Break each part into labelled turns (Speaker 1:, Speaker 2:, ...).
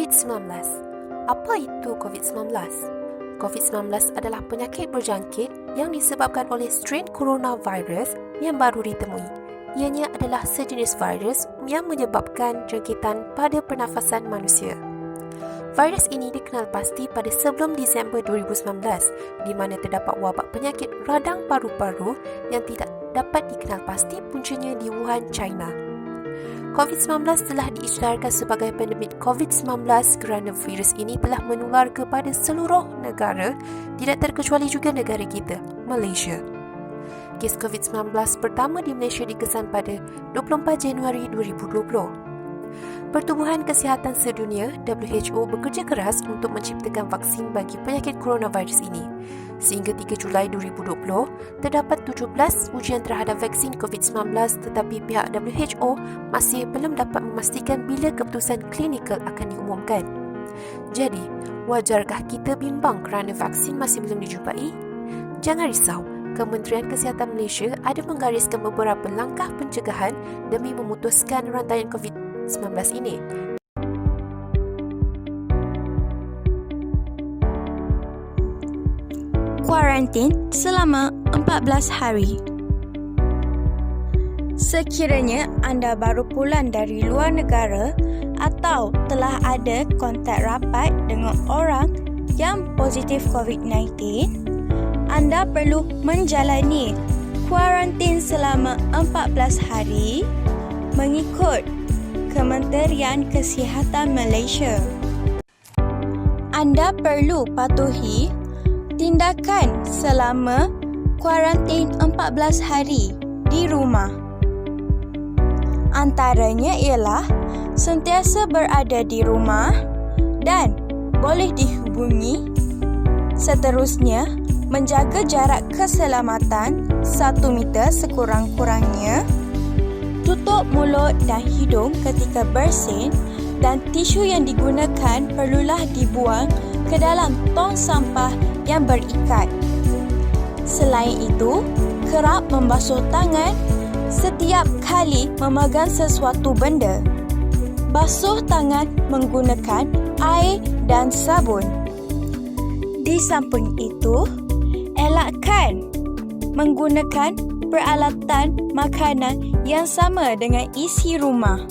Speaker 1: COVID-19. Apa itu COVID-19? COVID-19 adalah penyakit berjangkit yang disebabkan oleh strain coronavirus yang baru ditemui. Ianya adalah sejenis virus yang menyebabkan jangkitan pada pernafasan manusia. Virus ini dikenal pasti pada sebelum Disember 2019, di mana terdapat wabak penyakit radang paru-paru yang tidak dapat dikenal pasti puncanya di Wuhan, China. COVID-19 telah diisytiharkan sebagai pandemik COVID-19 kerana virus ini telah menular kepada seluruh negara, tidak terkecuali juga negara kita, Malaysia. Kes COVID-19 pertama di Malaysia dikesan pada 24 Januari 2020. Pertubuhan Kesihatan Sedunia (WHO) bekerja keras untuk menciptakan vaksin bagi penyakit coronavirus ini. Sehingga 3 Julai 2020, terdapat 17 ujian terhadap vaksin COVID-19 tetapi pihak WHO masih belum dapat memastikan bila keputusan klinikal akan diumumkan. Jadi, wajarkah kita bimbang kerana vaksin masih belum dijumpai? Jangan risau, Kementerian Kesihatan Malaysia ada menggariskan beberapa langkah pencegahan demi memutuskan rantaian COVID-19 ini.
Speaker 2: Kuarantin selama 14 hari. Sekiranya anda baru pulang dari luar negara atau telah ada kontak rapat dengan orang yang positif COVID-19, anda perlu menjalani kuarantin selama 14 hari mengikut Kementerian Kesihatan Malaysia. Anda perlu patuhi tindakan selama kuarantin 14 hari di rumah. Antaranya ialah sentiasa berada di rumah dan boleh dihubungi. Seterusnya, menjaga jarak keselamatan 1 meter sekurang-kurangnya. Tutup mulut dan hidung ketika bersin dan tisu yang digunakan perlulah dibuang ke dalam tong sampah yang berikat. Selain itu, kerap membasuh tangan setiap kali memegang sesuatu benda. Basuh tangan menggunakan air dan sabun. Di samping itu, elakkan menggunakan peralatan makanan yang sama dengan isi rumah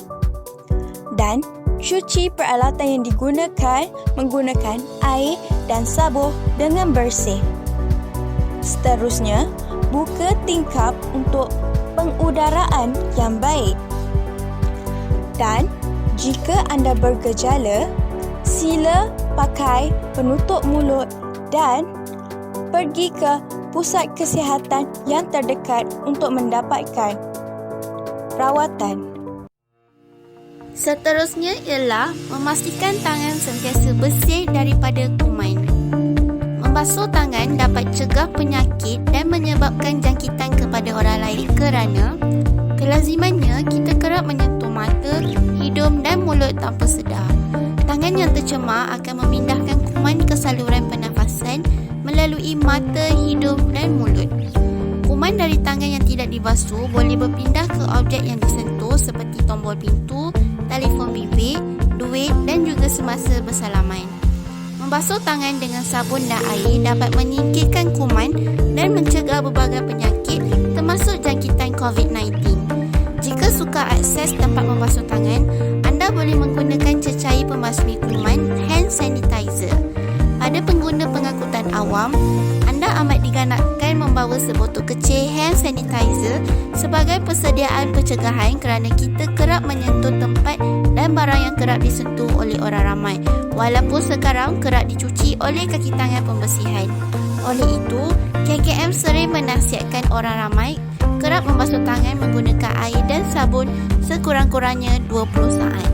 Speaker 2: dan cuci peralatan yang digunakan menggunakan air dan sabun dengan bersih. Seterusnya, buka tingkap untuk pengudaraan yang baik. Dan jika anda bergejala, sila pakai penutup mulut dan pergi ke pusat kesihatan yang terdekat untuk mendapatkan rawatan.
Speaker 3: Seterusnya ialah memastikan tangan sentiasa bersih daripada kuman. Membasuh tangan dapat cegah penyakit dan menyebabkan jangkitan kepada orang lain kerana kelazimannya kita kerap menyentuh mata, hidung dan mulut tanpa sedar. Tangan yang tercemar akan memindahkan kuman ke saluran pernafasan melalui mata, hidung dan mulut. Kuman dari tangan yang tidak dibasuh boleh berpindah ke objek yang disentuh seperti tombol pintu, telefon bimbit, duit dan juga semasa bersalaman. Membasuh tangan dengan sabun dan air dapat menyingkirkan kuman dan mencegah berbagai penyakit termasuk jangkitan COVID-19. Jika sukar akses tempat membasuh tangan, anda boleh menggunakan cecair pembasmi kuman hand sanitizer. Pada pengguna pengangkutan awam, anda amat digalakkan membawa sebotol kecil hand sanitizer sebagai persediaan pencegahan kerana kita kerap menyentuh tempat dan barang yang kerap disentuh oleh orang ramai, walaupun sekarang kerap dicuci oleh kaki tangan pembersihan. Oleh itu, KKM sering menasihatkan orang ramai kerap membasuh tangan menggunakan air dan sabun sekurang-kurangnya 20 saat.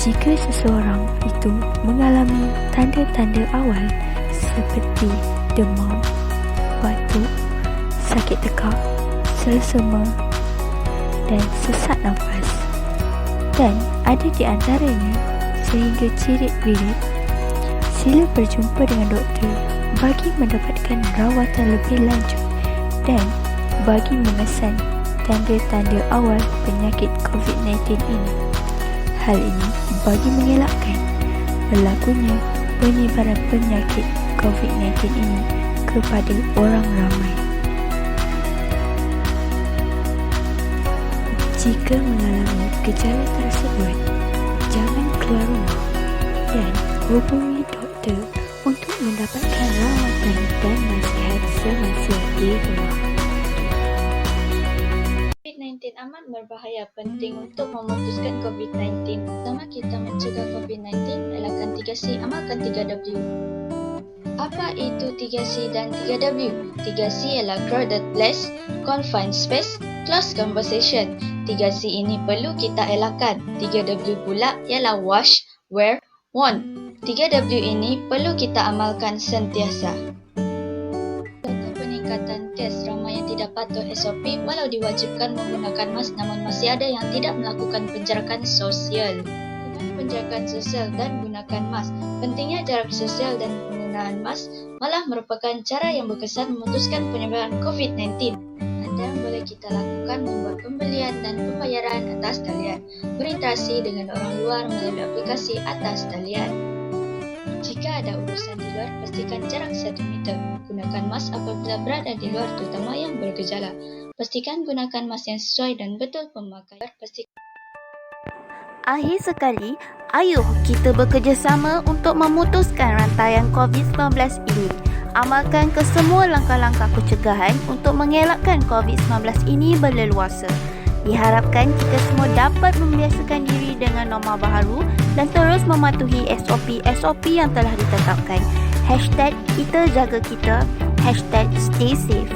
Speaker 4: Jika seseorang itu mengalami tanda-tanda awal seperti demam, batuk, sakit tekak, selesema dan sesak nafas, dan ada di antaranya sehingga cirit-wirit, sila berjumpa dengan doktor bagi mendapatkan rawatan lebih lanjut dan bagi memesan tanda-tanda awal penyakit COVID-19 ini. Hal ini bagi mengelakkan berlakunya penyebaran penyakit COVID-19 ini kepada orang ramai. Jika mengalami gejala tersebut, jangan keluar rumah dan hubungi doktor untuk mendapatkan rawatan dan nasihat semasa di rumah.
Speaker 2: COVID-19 amat berbahaya, penting untuk memutuskan COVID-19. Pertama, kita mencegah COVID-19, elakkan 3C, amalkan 3W. Apa itu 3C dan 3W? 3C ialah crowded place, confined space, close conversation. 3C ini perlu kita elakkan. 3W pula ialah wash, wear, worn. 3W ini perlu kita amalkan sentiasa. Peningkatan kes, ramai yang tidak patuh SOP walau diwajibkan menggunakan mask, namun masih ada yang tidak melakukan penjarakan sosial. Lakukan penjarakan sosial dan gunakan mask. Pentingnya jarak sosial dan penggunaan mask malah merupakan cara yang berkesan memutuskan penyebaran COVID-19. Ada yang boleh kita lakukan membuat pembelian dan pembayaran atas talian, berinteraksi dengan orang luar melalui aplikasi atas talian. Jika ada urusan di luar, pastikan jarak 1 meter. Gunakan mask apabila berada di luar, terutama yang bergejala. Pastikan gunakan mask yang sesuai dan betul pemakaian.
Speaker 3: Akhir sekali, ayuh kita bekerjasama untuk memutuskan rantaian COVID-19 ini. Amalkan kesemua langkah-langkah pencegahan untuk mengelakkan COVID-19 ini berleluasa. Diharapkan kita semua dapat membiasakan diri dengan norma baharu dan terus mematuhi SOP-SOP yang telah ditetapkan. #kita jaga kita, #stay safe.